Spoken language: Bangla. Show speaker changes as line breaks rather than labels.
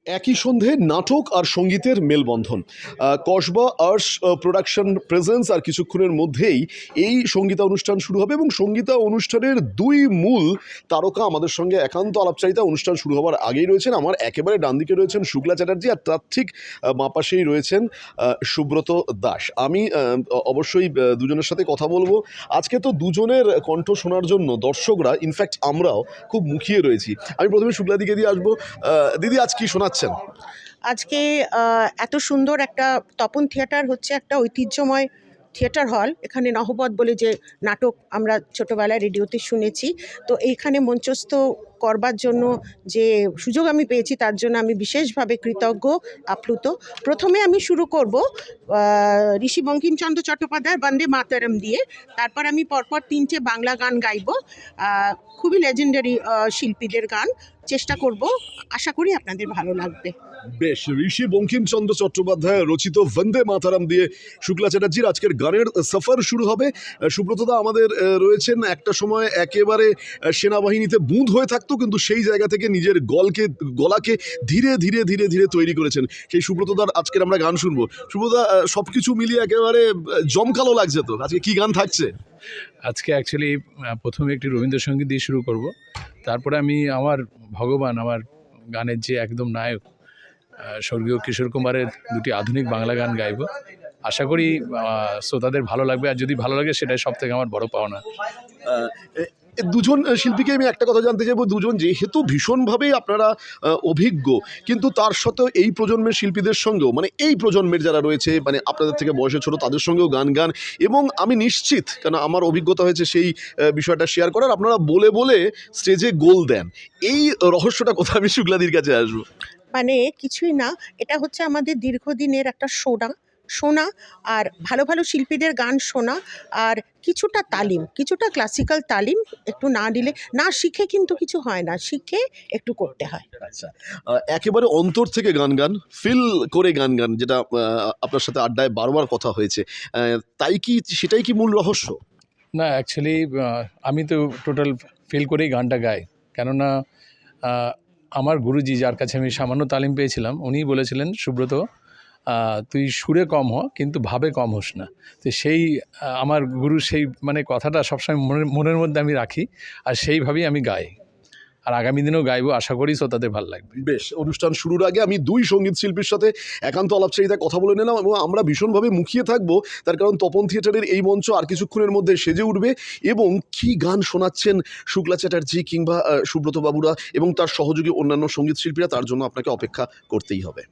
একই সন্ধে নাটক আর সঙ্গীতের মেলবন্ধন। কসবা আর্টস প্রোডাকশন প্রেজেন্স আর কিছুক্ষণের মধ্যেই এই সঙ্গীতা অনুষ্ঠান শুরু হবে এবং সঙ্গীতা অনুষ্ঠানের দুই মূল তারকা আমাদের সঙ্গে একান্ত আলাপচারিতা অনুষ্ঠান শুরু হওয়ার আগেই রয়েছেন। আমার একেবারে ডান দিকে রয়েছেন শুক্লা চ্যাটার্জি, আর তার ঠিক বাঁ পাশেই রয়েছেন সুব্রত দাস। আমি অবশ্যই দুজনের সাথে কথা বলবো। আজকে তো দুজনের কণ্ঠ শোনার জন্য দর্শকরা, ইনফ্যাক্ট আমরাও খুব মুখিয়ে রয়েছি। আমি প্রথমে শুক্লা দিকে দিয়ে আসবো। দিদি, আজ কি শোনাচ্ছেন?
আজকে এত সুন্দর একটা তপন থিয়েটার হচ্ছে একটা ঐতিহ্যময় থিয়েটার হল। এখানে নহবত বলে যে নাটক আমরা ছোটোবেলায় রেডিওতে শুনেছি, তো এইখানে মঞ্চস্থ করবার জন্য যে সুযোগ আমি পেয়েছি তার জন্য আমি বিশেষভাবে কৃতজ্ঞ, আপ্লুত। প্রথমে আমি শুরু করব ঋষি বঙ্কিমচন্দ্র চট্টোপাধ্যায় বন্দে মাতরম দিয়ে, তারপর আমি পরপর 3টে বাংলা গান গাইব, খুবই লেজেন্ডারি শিল্পীদের গান। চেষ্টা করব, আশা করি আপনাদের ভালো লাগবে।
বেশ, ঋষি বঙ্কিমচন্দ্র চট্টোপাধ্যায় রচিত বন্দে মাতারাম দিয়ে শুক্লা চ্যাটার্জির আজকের গানের সফর শুরু হবে। সুব্রতদা আমাদের রয়েছেন। একটা সময় একেবারে সেনাবাহিনীতে বুঁদ হয়ে থাকতো, কিন্তু সেই জায়গা থেকে নিজের গলাকে ধীরে ধীরে ধীরে ধীরে তৈরি করেছেন সেই সুব্রতদার আজকের আমরা গান শুনবো। সুব্রতদা, সব কিছু মিলিয়ে একেবারে জমকালো লাগছে। তো আজকে কি গান থাকছে?
আজকে অ্যাকচুয়ালি প্রথমে একটি রবীন্দ্রসঙ্গীত দিয়ে শুরু করব, তারপরে আমি আমার ভগবান, আমার গানের যে একদম নায়ক স্বর্গীয় কিশোর কুমারের দুটি আধুনিক বাংলা গান গাইব। আশা করি শ্রোতাদের ভালো লাগবে, আর যদি ভালো লাগে সেটাই সব থেকে আমার বড় পাওনা।
দুজন শিল্পীকে আমি একটা কথা জানতে চাইবো, দুজন যেহেতু ভীষণভাবেই আপনারা অভিজ্ঞ, কিন্তু তার সত্ত্বেও এই প্রজন্মের শিল্পীদের সঙ্গেও, মানে এই প্রজন্মের যারা রয়েছে, মানে আপনাদের থেকে বয়সে ছোট, তাদের সঙ্গেও গান এবং আমি নিশ্চিত, কারণ আমার অভিজ্ঞতা হয়েছে সেই বিষয়টা শেয়ার করার, আপনারা বলে বলে স্টেজে গোল দেন। এই রহস্যটা কোথায়? আমি শুক্লাদির কাছে আসবো।
মানে কিছুই না, এটা হচ্ছে আমাদের দীর্ঘদিনের একটা শোনা আর ভালো ভালো শিল্পীদের গান শোনা, আর কিছুটা তালিম, কিছুটা ক্লাসিক্যাল তালিম একটু না দিলে, না শিখে কিন্তু কিছু হয় না, শিখে একটু করতে হয়।
আচ্ছা, একেবারে অন্তর থেকে গান ফিল করে গান, যেটা আপনার সাথে আড্ডায় বারবার কথা হয়েছে, তাই কি সেটাই কি মূল রহস্য?
না, অ্যাকচুয়ালি আমি তো টোটাল ফিল করেই গানটা গাই। কেননা আমার গুরুজি, যার কাছে আমি সামান্য তালিম পেয়েছিলাম, উনিই বলেছিলেন, সুব্রত তুই সুরে কম হ কিন্তু ভাবে কম হোস না। তো সেই আমার গুরু সেই মানে কথাটা সবসময় মনের মধ্যে আমি রাখি, আর সেইভাবেই আমি গাই, আর আগামী দিনেও গাইবো। আশা করি শ্রোতাদের ভালো লাগবে।
বেশ, অনুষ্ঠান শুরুর আগে আমি দুই সঙ্গীত শিল্পীর সাথে একান্ত আলাপচারিতা কথা বলে নিলাম এবং আমরা ভীষণভাবে মুখিয়ে থাকবো, তার কারণ তপন থিয়েটারের এই মঞ্চ আর কিছুক্ষণের মধ্যে সেজে উঠবে এবং কি গান শোনাচ্ছেন শুক্লা চ্যাটার্জি কিংবা সুব্রত বাবুরা এবং তার সহযোগী অন্যান্য সঙ্গীত শিল্পীরা, তার জন্য আপনাকে অপেক্ষা করতেই হবে।